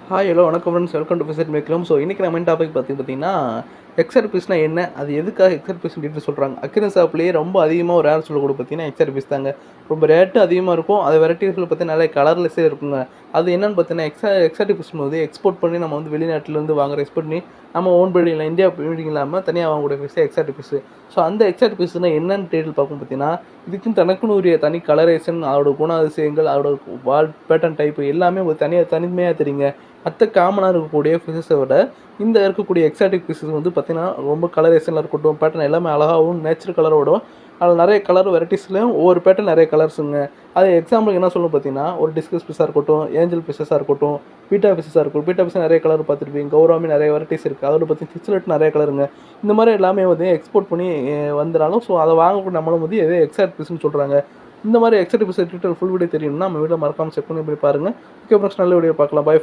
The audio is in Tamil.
ஹாய் ஹலோ வணக்கம் friends, welcome to visit Markram. So இன்றைக்கி நம்ம டாபிக் பார்த்தீங்கன்னா எக்ஸ்ஆர்பிஸ்னா என்ன, அது எதுக்காக எக்ஸ்ஆர்பிஸ் டீட்டெயில் சொல்கிறாங்க. அக்யூரன்ஸ் ஆப்லேயே ரொம்ப அதிகமாக ஒரு ஆட் சொல்லக்கூட பார்த்தீங்கன்னா எக்ஸ்ஆர்பிஸ் தாங்க. ரொம்ப ரேட்டு அதிகமாக இருக்கும். அது வெரைட்டிஸில் பார்த்தீங்கன்னா நிறைய கலர்லெஸ்ஸே இருக்குங்க. அது என்னென்னு பார்த்தீங்கன்னா எக்ஸ்ஆர்டிபிஸ் போது எக்ஸ்போர்ட் பண்ணி நம்ம வந்து வெளிநாட்டிலேருந்து வாங்குற எக்ஸ்போர்ட் பண்ணி நம்ம ஓன் பில்டிங்கில் இந்தியா பில்டிங் இல்லாமல் தனியாக வாங்கக்கூடிய பீஸ் எக்ஸ்ஆர்டிபிஸ். ஸோ அந்த எக்ஸ்ஆர்டிபிஸ்னா என்னென்னு டீட்டெயில் பார்க்கும் பார்த்தீங்கன்னா இதுக்குன்னு தனக்குன்னு உரிய தனி கலரேஷன், அதோட குணாதிசயங்கள், அதோட வால் பேட்டர்ன் டைப்பு எல்லாமே ஒரு தனிமையாக தெரியுங்க. மற்ற காமனாக இருக்கக்கூடிய ஃபிஷஸை விட இந்த இருக்கக்கூடிய எக்ஸாட்டிக் ஃபிஷஸ் வந்து பார்த்திங்கன்னா ரொம்ப கலரேஷனில் இருக்கட்டும், பேட்டர்ன் எல்லாமே அழகாகவும் நேச்சுரல் கலரோடும் அதில் நிறைய கலர் வெரைட்டிஸ்லையும் ஒவ்வொரு பேட்டர்ன் நிறைய கலர்ஸுங்க. அது எக்ஸாம்பிளுக்கு என்ன சொல்லணும் பார்த்தீங்கன்னா, ஒரு டிஸ்கஸ் ஃபிஷ்ஷாக இருக்கட்டும், ஏஞ்சல் ஃபிஷ்ஷாக இருக்கட்டும், பீட்டா ஃபிஷ்ஷாக இருக்கும். பீட்டா ஃபிஷ் நிறைய கலர் பார்த்துருப்பீங்க. கௌராமி நிறைய வெரைட்டிஸ் இருக்குது. அதோட பார்த்தீங்கன்னா ஃபிஷ்லெட் நிறைய கலருங்க. இந்த மாதிரி எல்லாமே வந்து எக்ஸ்போர்ட் பண்ணி வந்துடாலும் ஸோ அதை வாங்கக்கூடிய நம்மளும் வந்து எதோ எக்ஸாக்ட் ஃபிஷ்னு சொல்கிறாங்க. இந்த மாதிரி exact fish detail full video தெரியணும்னா நம்ம வீடியோ மறக்காமல் செக் பண்ணி போய் பாருங்கள். ஓகே ஃப்ரெண்ட்ஸ், நல்ல வீடியோ பார்க்கலாம். Bye friends.